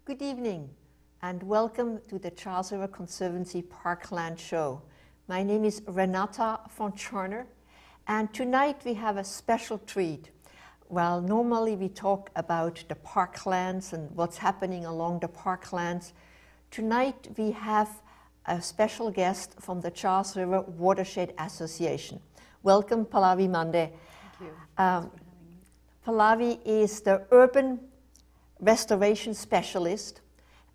Good evening and welcome to the Charles River Conservancy Parkland Show. My name is Renata von Tscharner and tonight we have a special treat. Well, normally we talk about the parklands and what's happening along the parklands. Tonight we have a special guest from the Charles River Watershed Association. Welcome, Pallavi Mande. Thank you. Pallavi is the urban restoration specialist,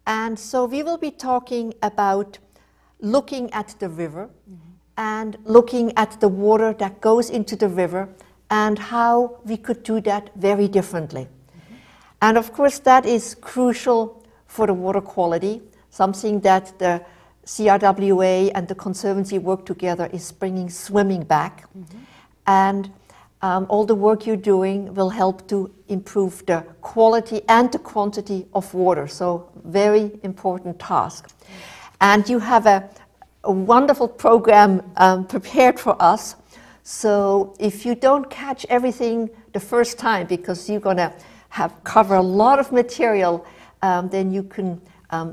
and so we will be talking about looking at the river and looking at the water that goes into the river and how we could do that very differently. And of course that is crucial for the water quality, something that the CRWA and the Conservancy work together is bringing swimming back. And all the work you're doing will help to improve the quality and the quantity of water. So very important task. And you have a wonderful program prepared for us. So if you don't catch everything the first time, because you're going to cover a lot of material, then you can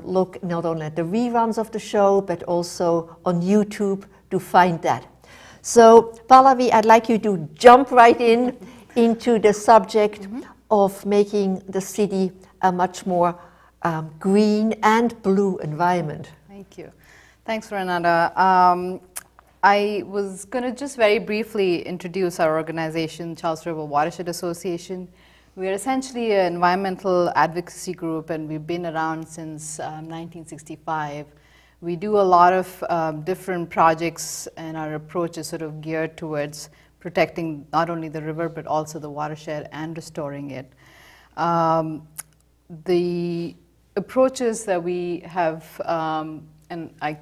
look not only at the reruns of the show, but also on YouTube to find that. So, Pallavi, I'd like you to jump right into the subject of making the city a much more green and blue environment. Thank you. Thanks, Renata. I was going to just very briefly introduce our organization, Charles River Watershed Association. We are essentially an environmental advocacy group, and we've been around since 1965. We do a lot of different projects, and our approach is sort of geared towards protecting not only the river but also the watershed and restoring it. The approaches that we have, and I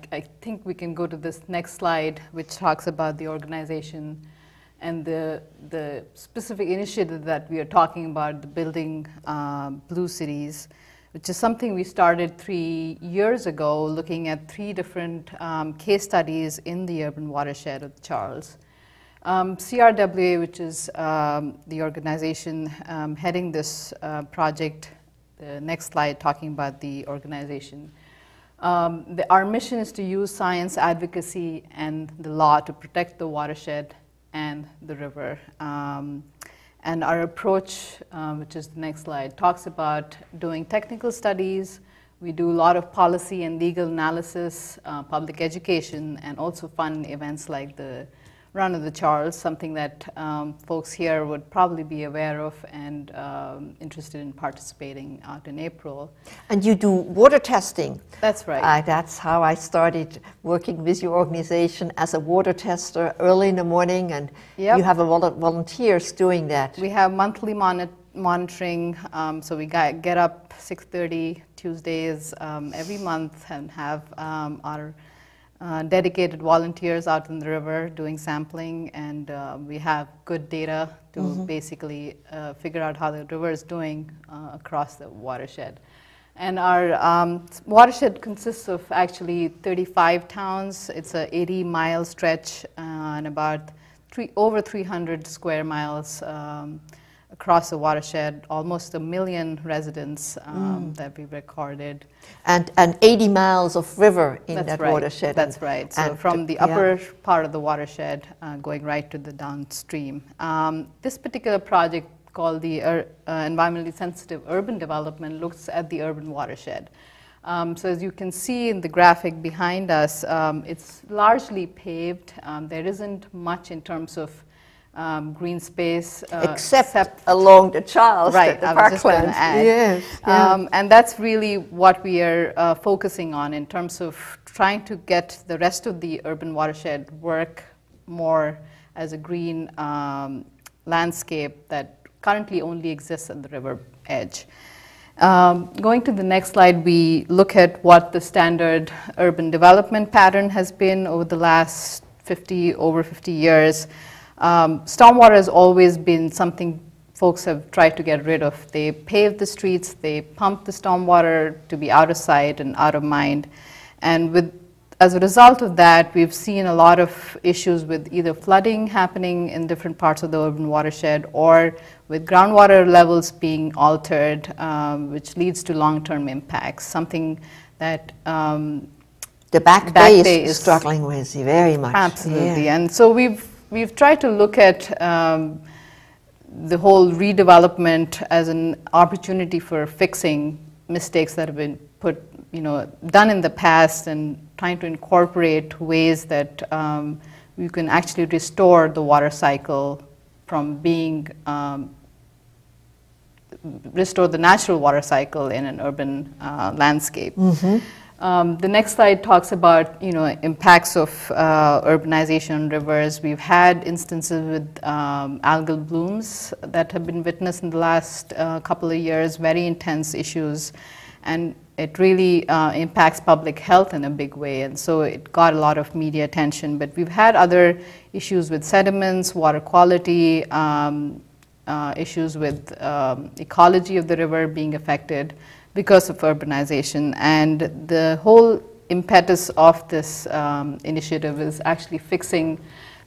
think we can go to this next slide, which talks about the organization and the specific initiative that we are talking about, the Building Blue Cities, which is something we started 3 years ago, looking at 3 different case studies in the urban watershed of Charles. CRWA, which is the organization heading this project, the next slide talking about the organization. Our mission is to use science, advocacy, and the law to protect the watershed and the river. And our approach, which is the next slide, talks about doing technical studies. We do a lot of policy and legal analysis, public education, and also fun events like the Run of the Charles, something that folks here would probably be aware of and interested in participating out in April. And you do water testing. That's right. That's how I started working with your organization as a water tester early in the morning, and you have a lot of volunteers doing that. We have monthly monitoring, so we get up 6:30 Tuesdays every month and have our dedicated volunteers out in the river doing sampling, and we have good data to basically figure out how the river is doing across the watershed. And our watershed consists of actually 35 towns. It's a 80-mile stretch and about over 300 square miles across the watershed, almost 1 million residents that we recorded. And 80 miles of river in that watershed. That's right. So from the upper part of the watershed going right to the downstream. This particular project called the environmentally sensitive urban development, looks at the urban watershed. So as you can see in the graphic behind us, it's largely paved. There isn't much in terms of green space. Except along the Charles, right, the I was just going to Parklands. add. Yes, yeah. And that's really what we are focusing on in terms of trying to get the rest of the urban watershed work more as a green landscape that currently only exists at the river edge. Going to the next slide, we look at what the standard urban development pattern has been over the last over 50 years. Stormwater has always been something folks have tried to get rid of. They pave the streets, they pump the stormwater to be out of sight and out of mind. And as a result of that, we've seen a lot of issues with either flooding happening in different parts of the urban watershed or with groundwater levels being altered, which leads to long-term impacts, something that the Back Bay is struggling with very much. Absolutely. Yeah. And so we've tried to look at the whole redevelopment as an opportunity for fixing mistakes that have been done in the past and trying to incorporate ways that you can actually restore the water cycle from being, restore the natural water cycle in an urban landscape. Mm-hmm. The next slide talks about impacts of urbanization on rivers. We've had instances with algal blooms that have been witnessed in the last couple of years, very intense issues, and it really impacts public health in a big way, and so it got a lot of media attention. But we've had other issues with sediments, water quality, issues with ecology of the river being affected because of urbanization. And the whole impetus of this initiative is actually fixing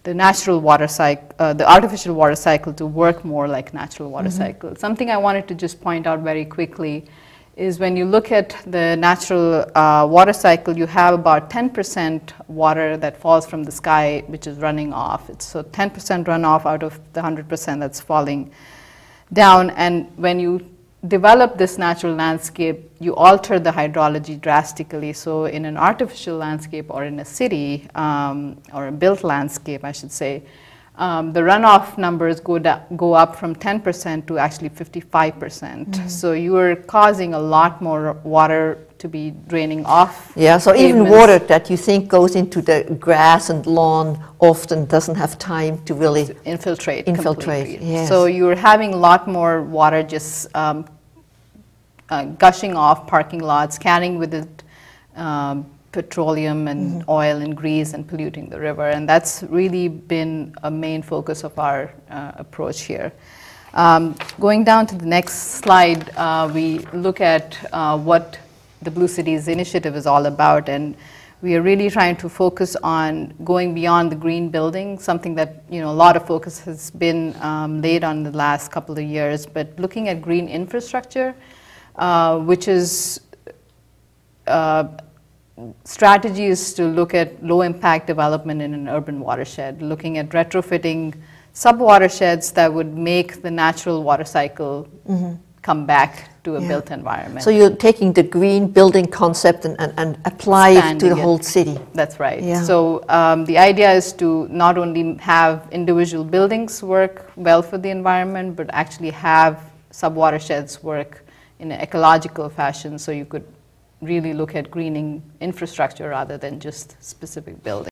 the natural water cycle, the artificial water cycle to work more like natural water cycle. Something I wanted to just point out very quickly is when you look at the natural water cycle, you have about 10% water that falls from the sky, which is running off. It's so 10% runoff out of the 100% that's falling down. And when you develop this natural landscape, you alter the hydrology drastically. So in an artificial landscape or in a city, or a built landscape, I should say, the runoff numbers go up from 10% to actually 55%. So you are causing a lot more water to be draining off. Yeah, so even water that you think goes into the grass and lawn often doesn't have time to really infiltrate. Yes. So you're having a lot more water just gushing off parking lots, carrying with it petroleum and oil and grease and polluting the river. And that's really been a main focus of our approach here. Going down to the next slide, we look at what the Blue Cities Initiative is all about. And we are really trying to focus on going beyond the green building, something that a lot of focus has been laid on the last couple of years, but looking at green infrastructure, which is strategy is to look at low impact development in an urban watershed, looking at retrofitting sub-watersheds that would make the natural water cycle come back to a built environment. So you're taking the green building concept and apply it to the whole city. That's right. Yeah. So the idea is to not only have individual buildings work well for the environment, but actually have sub-watersheds work in an ecological fashion, so you could really look at greening infrastructure rather than just specific buildings.